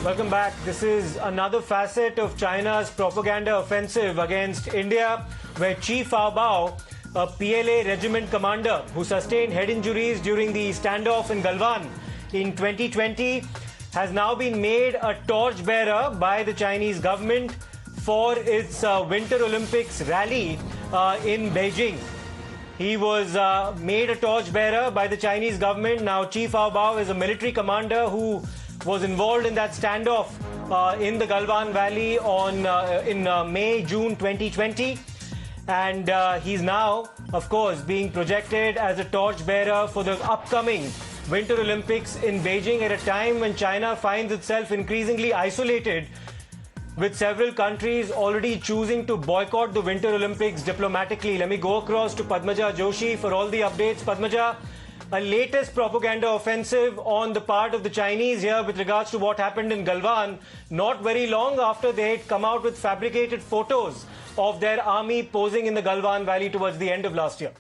Welcome back. This is another facet of China's propaganda offensive against India, where Qi Fabao, a PLA regiment commander who sustained head injuries during the standoff in Galwan in 2020, has now been made a torchbearer by the Chinese government for its Winter Olympics rally in Beijing. He was made a torchbearer by the Chinese government. Now, Qi Fabao is a military commander who was involved in that standoff in the Galwan Valley in May-June 2020. And he's now, of course, being projected as a torchbearer for the upcoming Winter Olympics in Beijing at a time when China finds itself increasingly isolated, with several countries already choosing to boycott the Winter Olympics diplomatically. Let me go across to Padmaja Joshi for all the updates. Padmaja, a latest propaganda offensive on the part of the Chinese here with regards to what happened in Galwan, not very long after they had come out with fabricated photos of their army posing in the Galwan Valley towards the end of last year.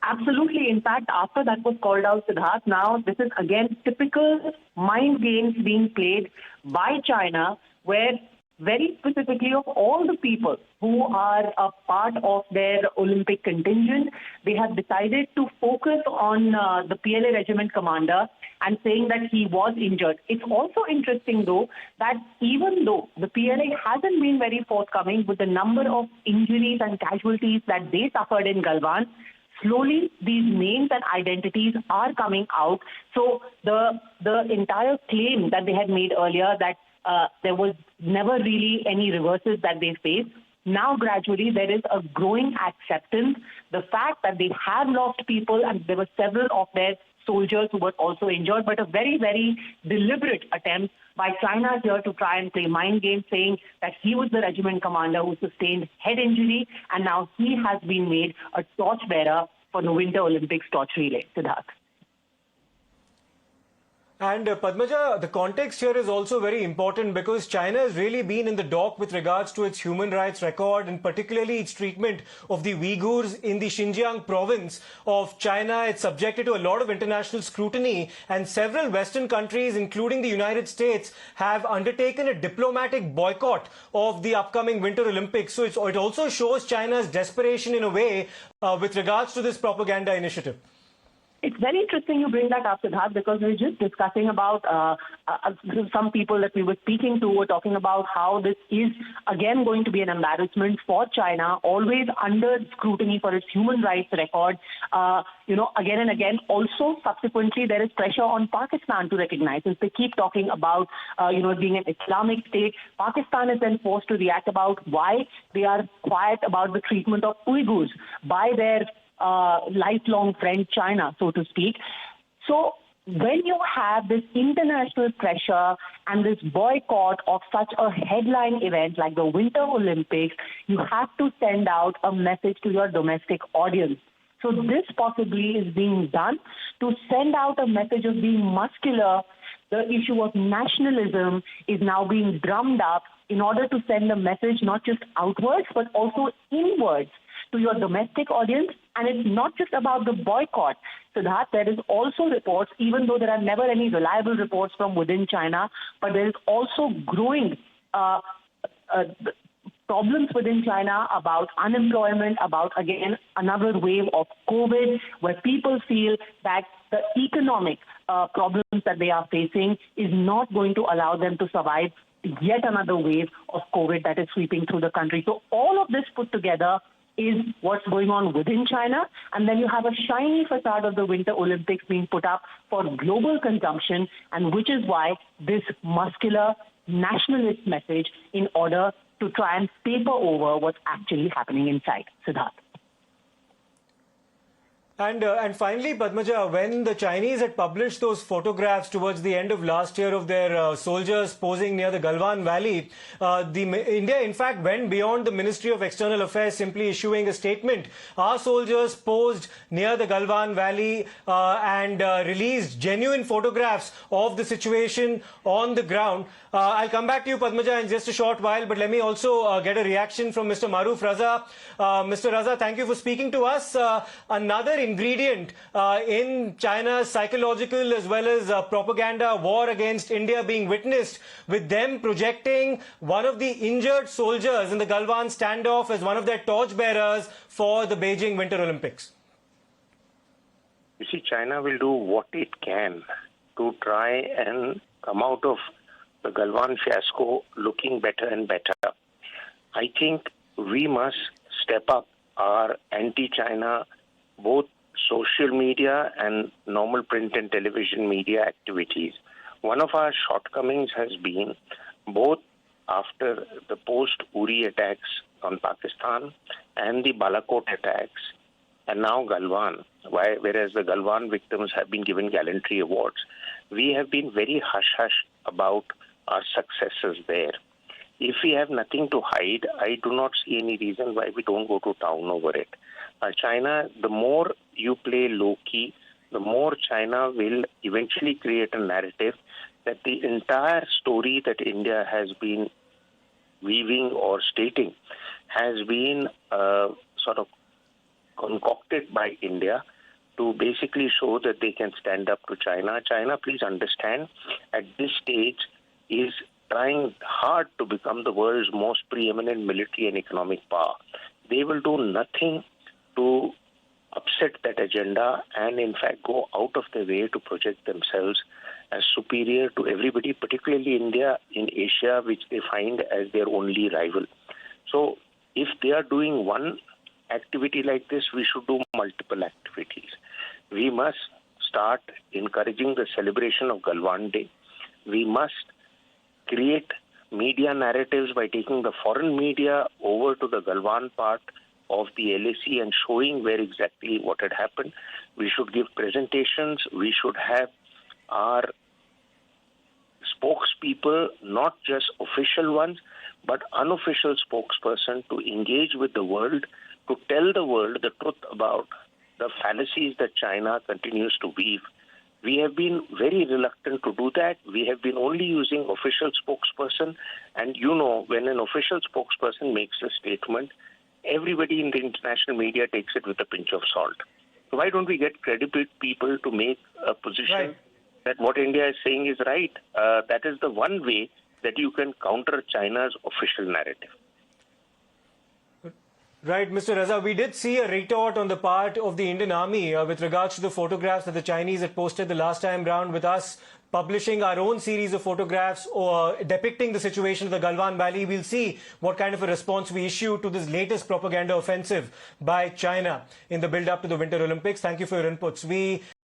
Absolutely. In fact, after that was called out, Siddharth, now this is again typical mind games being played by China, where very specifically of all the people who are a part of their Olympic contingent, they have decided to focus on the PLA regiment commander and saying that he was injured. It's also interesting, though, that even though the PLA hasn't been very forthcoming with the number of injuries and casualties that they suffered in Galwan, slowly these names and identities are coming out. So the entire claim that they had made earlier that there was never really any reverses that they faced. Now, gradually, there is a growing acceptance. The fact that they have lost people, and there were several of their soldiers who were also injured, but a very, very deliberate attempt by China here to try and play mind games, saying that he was the regiment commander who sustained head injury, and now he has been made a torchbearer for the Winter Olympics torch relay. Siddharth. And Padmaja, the context here is also very important because China has really been in the dock with regards to its human rights record, and particularly its treatment of the Uyghurs in the Xinjiang province of China. It's subjected to a lot of international scrutiny, and several Western countries, including the United States, have undertaken a diplomatic boycott of the upcoming Winter Olympics. So it also shows China's desperation in a way with regards to this propaganda initiative. It's very interesting you bring that up, Siddharth, because we were just discussing about some people that we were speaking to were talking about how this is again going to be an embarrassment for China, always under scrutiny for its human rights record. Again and again. Also, subsequently, there is pressure on Pakistan to recognize. Since they keep talking about, being an Islamic state, Pakistan is then forced to react about why they are quiet about the treatment of Uyghurs by their lifelong friend China, so to speak. So when you have this international pressure and this boycott of such a headline event like the Winter Olympics, you have to send out a message to your domestic audience. So this possibly is being done to send out a message of being muscular. The issue of nationalism is now being drummed up in order to send a message not just outwards but also inwards to your domestic audience. And it's not just about the boycott. Siddharth, there is also reports, even though there are never any reliable reports from within China, but there is also growing problems within China about unemployment, about, again, another wave of COVID, where people feel that the economic problems that they are facing is not going to allow them to survive yet another wave of COVID that is sweeping through the country. So all of this put together is what's going on within China. And then you have a shiny facade of the Winter Olympics being put up for global consumption, and which is why this muscular nationalist message in order to try and paper over what's actually happening inside. Siddharth. And finally, Padmaja, when the Chinese had published those photographs towards the end of last year of their soldiers posing near the Galwan Valley, India, in fact, went beyond the Ministry of External Affairs simply issuing a statement. Our soldiers posed near the Galwan Valley and released genuine photographs of the situation on the ground. I'll come back to you, Padmaja, in just a short while, but let me also get a reaction from Mr. Maruf Raza. Mr. Raza, thank you for speaking to us. Another ingredient in China's psychological as well as propaganda war against India being witnessed, with them projecting one of the injured soldiers in the Galwan standoff as one of their torchbearers for the Beijing Winter Olympics? You see, China will do what it can to try and come out of the Galwan fiasco looking better and better. I think we must step up our anti-China, both social media and normal print and television media activities. One of our shortcomings has been both after the post-Uri attacks on Pakistan and the Balakot attacks, and now Galwan, whereas the Galwan victims have been given gallantry awards, we have been very hush-hush about our successes there. If we have nothing to hide, I do not see any reason why we don't go to town over it. China, the more you play low-key, the more China will eventually create a narrative that the entire story that India has been weaving or stating has been sort of concocted by India to basically show that they can stand up to China. China, please understand, at this stage is trying hard to become the world's most preeminent military and economic power. They will do nothing to upset that agenda and in fact go out of their way to project themselves as superior to everybody, particularly India in Asia, which they find as their only rival. So if they are doing one activity like this, we should do multiple activities. We must start encouraging the celebration of Galwan Day. We must create media narratives by taking the foreign media over to the Galwan part of the LAC and showing where exactly what had happened. We should give presentations. We should have our spokespeople, not just official ones, but unofficial spokesperson to engage with the world, to tell the world the truth about the fallacies that China continues to weave. We have been very reluctant to do that. We have been only using official spokesperson. And you know, when an official spokesperson makes a statement, everybody in the international media takes it with a pinch of salt. So why don't we get credible people to make a position that what India is saying is right? That is the one way that you can counter China's official narrative. Right, Mr. Raza, we did see a retort on the part of the Indian Army with regards to the photographs that the Chinese had posted the last time round, with us publishing our own series of photographs or depicting the situation of the Galwan Valley. We'll see what kind of a response we issue to this latest propaganda offensive by China in the build-up to the Winter Olympics. Thank you for your inputs.